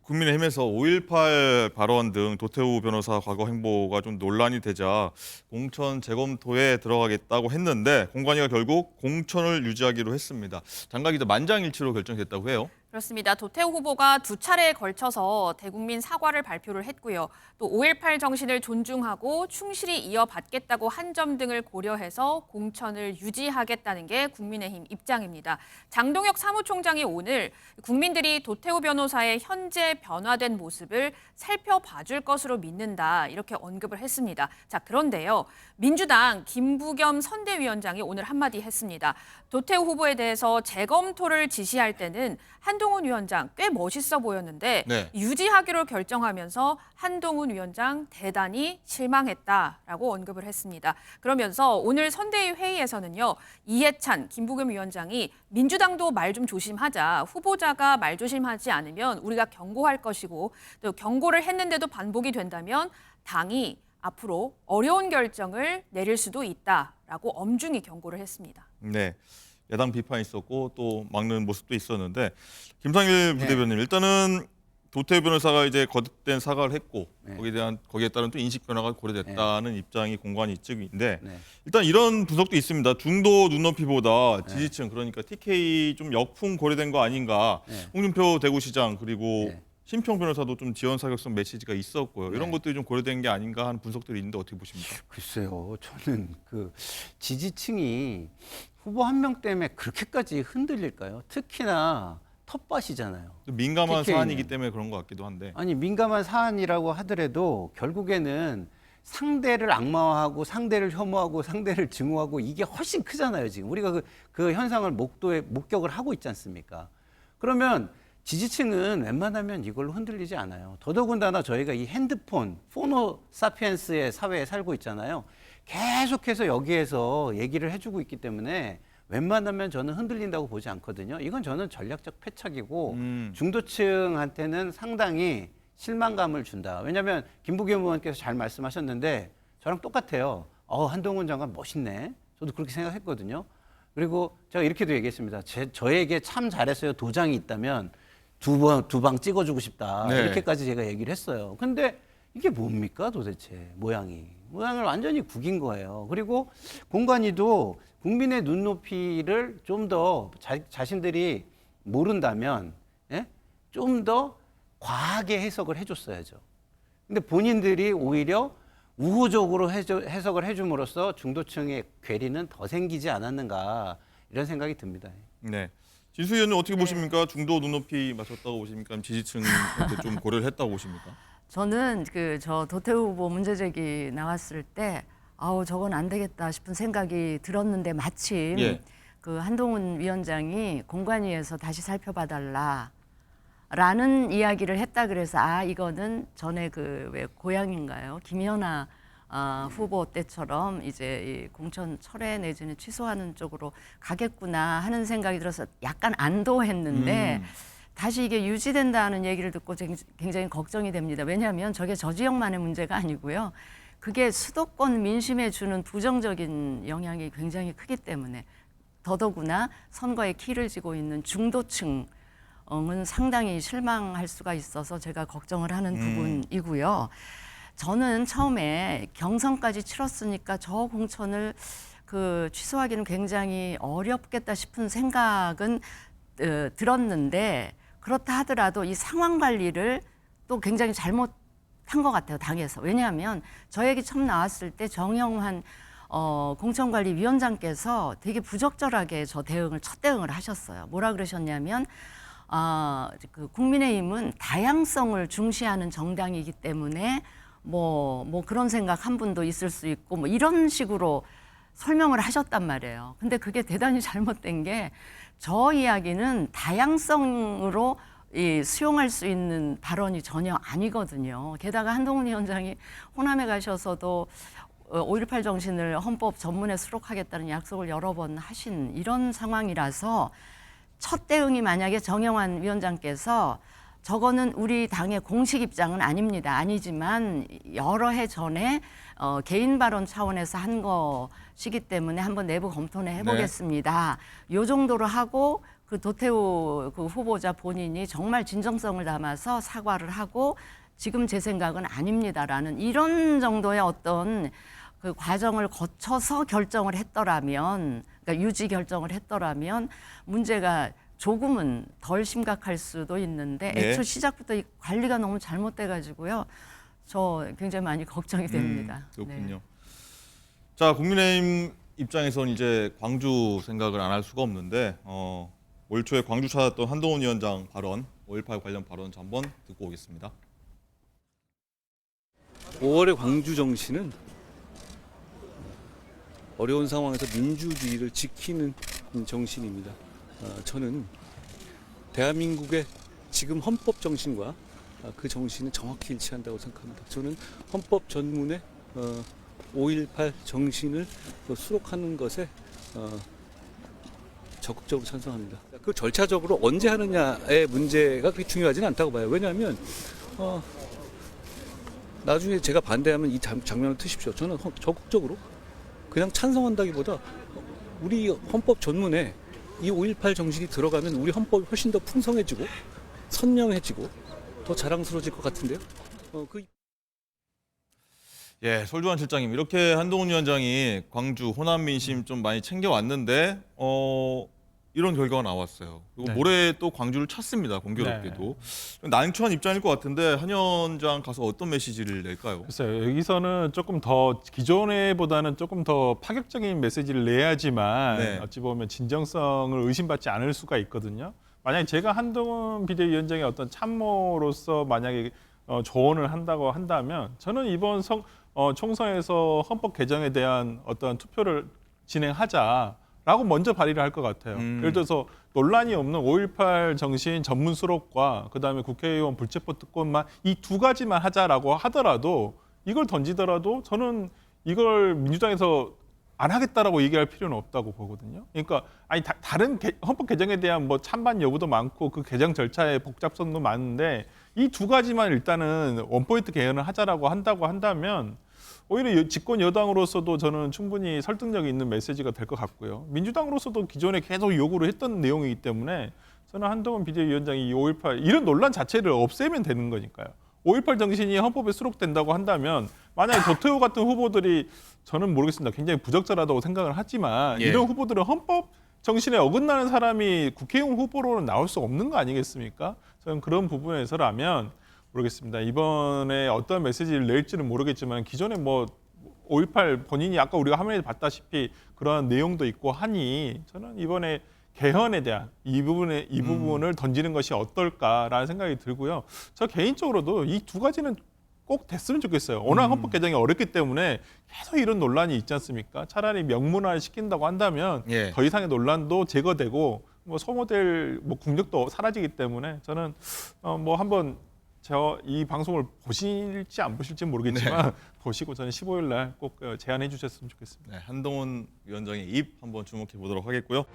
국민의힘에서 5.18 발언 등 도태우 변호사 과거 행보가 좀 논란이 되자 공천 재검토에 들어가겠다고 했는데 공관위가 결국 공천을 유지하기로 했습니다. 장관기자 만장일치로 결정됐다고 해요. 그렇습니다. 도태우 후보가 두 차례에 걸쳐서 대국민 사과를 발표를 했고요. 또 5.18 정신을 존중하고 충실히 이어받겠다고 한 점 등을 고려해서 공천을 유지하겠다는 게 국민의힘 입장입니다. 장동혁 사무총장이 오늘 국민들이 도태우 변호사의 현재 변화된 모습을 살펴봐줄 것으로 믿는다 이렇게 언급을 했습니다. 자, 그런데요. 민주당 김부겸 선대위원장이 오늘 한마디 했습니다. 도태우 후보에 대해서 재검토를 지시할 때는 한동훈 위원장 꽤 멋있어 보였는데 유지하기로 결정하면서 한동훈 위원장 대단히 실망했다라고 언급을 했습니다. 그러면서 오늘 선대위 회의에서는요. 이해찬, 김부겸 위원장이 민주당도 말 좀 조심하자. 후보자가 말 조심하지 않으면 우리가 경고할 것이고 또 경고를 했는데도 반복이 된다면 당이 앞으로 어려운 결정을 내릴 수도 있다라고 엄중히 경고를 했습니다. 네. 야당 비판이 있었고 또 막는 모습도 있었는데 김상일 부대변인 일단은 도태우 변호사가 이제 거듭된 사과를 했고 거기에 따른 또 인식 변화가 고려됐다는 입장이 공관위 측인데 일단 이런 분석도 있습니다. 중도 눈높이보다 지지층 그러니까 TK 좀 역풍 고려된 거 아닌가. 홍준표 대구시장 그리고 심평 변호사도 좀 지원 사격성 메시지가 있었고요. 이런 것들이 좀 고려된 게 아닌가 하는 분석들이 있는데 어떻게 보십니까? 글쎄요, 저는 그 지지층이 후보 한 명 때문에 그렇게까지 흔들릴까요? 특히나 텃밭이잖아요. 민감한 TK 는. 사안이기 때문에 그런 것 같기도 한데. 아니 민감한 사안이라고 하더라도 결국에는 상대를 악마화하고 상대를 혐오하고 상대를 증오하고 이게 훨씬 크잖아요. 지금 우리가 그 현상을 목격을 하고 있지 않습니까? 그러면 지지층은 웬만하면 이걸로 흔들리지 않아요. 더더군다나 저희가 이 핸드폰, 포노사피엔스의 사회에 살고 있잖아요. 계속해서 여기에서 얘기를 해주고 있기 때문에 웬만하면 저는 흔들린다고 보지 않거든요. 이건 저는 전략적 패착이고 중도층한테는 상당히 실망감을 준다. 왜냐하면 김부겸 의원께서 잘 말씀하셨는데 저랑 똑같아요. 한동훈 장관 멋있네. 저도 그렇게 생각했거든요. 그리고 제가 이렇게도 얘기했습니다. 저에게 참 잘했어요. 도장이 있다면 두 방 찍어주고 싶다. 이렇게까지 제가 얘기를 했어요. 근데 이게 뭡니까 도대체 모양을 완전히 구긴 거예요. 그리고 공관위도 국민의 눈높이를 좀 더 자신들이 모른다면 좀 더 과하게 해석을 해줬어야죠. 근데 본인들이 오히려 우호적으로 해석을 해줌으로써 중도층의 괴리는 더 생기지 않았는가 이런 생각이 듭니다. 네. 진수 의원님 어떻게 보십니까? 중도 눈높이 맞췄다고 보십니까? 지지층한테 좀 고려를 했다고 보십니까? 저는 저 도태우 후보 문제 제기 나왔을 때 저건 안 되겠다 싶은 생각이 들었는데 마침 그 한동훈 위원장이 공관위에서 다시 살펴봐달라라는 이야기를 했다 그래서 이거는 전에 왜 고향인가요? 김연아 후보 때처럼 이제 이 공천 철회 내지는 취소하는 쪽으로 가겠구나 하는 생각이 들어서 약간 안도했는데 다시 이게 유지된다는 얘기를 듣고 굉장히 걱정이 됩니다. 왜냐하면 저게 저 지역만의 문제가 아니고요. 그게 수도권 민심에 주는 부정적인 영향이 굉장히 크기 때문에 더더구나 선거에 키를 쥐고 있는 중도층은 상당히 실망할 수가 있어서 제가 걱정을 하는 부분이고요. 저는 처음에 경선까지 치렀으니까 저 공천을 취소하기는 굉장히 어렵겠다 싶은 생각은 들었는데 그렇다 하더라도 이 상황 관리를 또 굉장히 잘못한 것 같아요, 당에서. 왜냐하면 저 얘기 처음 나왔을 때 정영환 공천관리위원장께서 되게 부적절하게 첫 대응을 하셨어요. 뭐라 그러셨냐면 국민의힘은 다양성을 중시하는 정당이기 때문에 뭐 그런 생각 한 분도 있을 수 있고 뭐 이런 식으로 설명을 하셨단 말이에요. 근데 그게 대단히 잘못된 게 저 이야기는 다양성으로 수용할 수 있는 발언이 전혀 아니거든요. 게다가 한동훈 위원장이 호남에 가셔서도 5.18 정신을 헌법 전문에 수록하겠다는 약속을 여러 번 하신 이런 상황이라서 첫 대응이 만약에 정영환 위원장께서 저거는 우리 당의 공식 입장은 아닙니다. 아니지만 여러 해 전에 개인 발언 차원에서 한 것이기 때문에 한번 내부 검토는 해보겠습니다. 요 정도로 하고 그 도태우 그 후보자 본인이 정말 진정성을 담아서 사과를 하고 지금 제 생각은 아닙니다라는 이런 정도의 어떤 그 과정을 거쳐서 결정을 했더라면, 그러니까 유지 결정을 했더라면 문제가 조금은 덜 심각할 수도 있는데 네. 애초 시작부터 이 관리가 너무 잘못돼 가지고요. 저 굉장히 많이 걱정이 됩니다. 그렇군요. 네. 자, 국민의힘 입장에선 이제 광주 생각을 안 할 수가 없는데 올 초에 광주 찾았던 한동훈 위원장 발언, 5.18 관련 발언 한번 듣고 오겠습니다. 5월의 광주 정신은 어려운 상황에서 민주주의를 지키는 정신입니다. 저는 대한민국의 지금 헌법 정신과 그 정신은 정확히 일치한다고 생각합니다. 저는 헌법 전문에 5.18 정신을 수록하는 것에 적극적으로 찬성합니다. 그 절차적으로 언제 하느냐의 문제가 그렇게 중요하지는 않다고 봐요. 왜냐하면 나중에 제가 반대하면 이 장면을 트십시오. 저는 적극적으로 그냥 찬성한다기보다 우리 헌법 전문에 이 5.18 정신이 들어가면 우리 헌법이 훨씬 더 풍성해지고 선명해지고 더 자랑스러워질 것 같은데요. 예, 솔주환 실장님, 이렇게 한동훈 위원장이 광주 호남 민심 좀 많이 챙겨왔는데 이런 결과가 나왔어요. 그리고 네. 모레 또 광주를 찾습니다. 공교롭게도. 난처한 입장일 것 같은데 한 위원장 가서 어떤 메시지를 낼까요? 글쎄요. 여기서는 조금 더 기존에보다는 조금 더 파격적인 메시지를 내야지만 네. 어찌 보면 진정성을 의심받지 않을 수가 있거든요. 만약에 제가 한동훈 비대위원장의 어떤 참모로서 만약에 조언을 한다고 한다면 저는 이번 총선에서 헌법 개정에 대한 어떤 투표를 진행하자라고 먼저 발의를 할 것 같아요. 예를 들어서 논란이 없는 5.18 정신 전문 수록과 그다음에 국회의원 불체포 특권만 이 두 가지만 하자라고 하더라도 이걸 던지더라도 저는 이걸 민주당에서 안 하겠다라고 얘기할 필요는 없다고 보거든요. 그러니까 다른 헌법 개정에 대한 뭐 찬반 여부도 많고 그 개정 절차의 복잡성도 많은데 이 두 가지만 일단은 원포인트 개헌을 하자라고 한다고 한다면 오히려 집권 여당으로서도 저는 충분히 설득력이 있는 메시지가 될 것 같고요. 민주당으로서도 기존에 계속 요구를 했던 내용이기 때문에 저는 한동훈 비대위원장이 이 5.18 이런 논란 자체를 없애면 되는 거니까요. 5.18 정신이 헌법에 수록된다고 한다면 만약에 도태우 같은 후보들이 저는 모르겠습니다. 굉장히 부적절하다고 생각을 하지만 예. 이런 후보들은 헌법 정신에 어긋나는 사람이 국회의원 후보로는 나올 수 없는 거 아니겠습니까? 저는 그런 부분에서라면 모르겠습니다. 이번에 어떤 메시지를 낼지는 모르겠지만 기존에 뭐 5.18 본인이 아까 우리가 화면에 봤다시피 그런 내용도 있고 하니 저는 이번에 개헌에 대한 이 부분을 던지는 것이 어떨까라는 생각이 들고요. 저 개인적으로도 이 두 가지는 꼭 됐으면 좋겠어요. 워낙 헌법 개정이 어렵기 때문에 계속 이런 논란이 있지 않습니까? 차라리 명문화를 시킨다고 한다면 예. 더 이상의 논란도 제거되고 뭐 소모될 뭐 국력도 사라지기 때문에 저는 뭐 한번 이 방송을 보실지 안 보실지 모르겠지만 보시고 저는 15일 날 꼭 제안해 주셨으면 좋겠습니다. 네, 한동훈 위원장의 입 한번 주목해 보도록 하겠고요.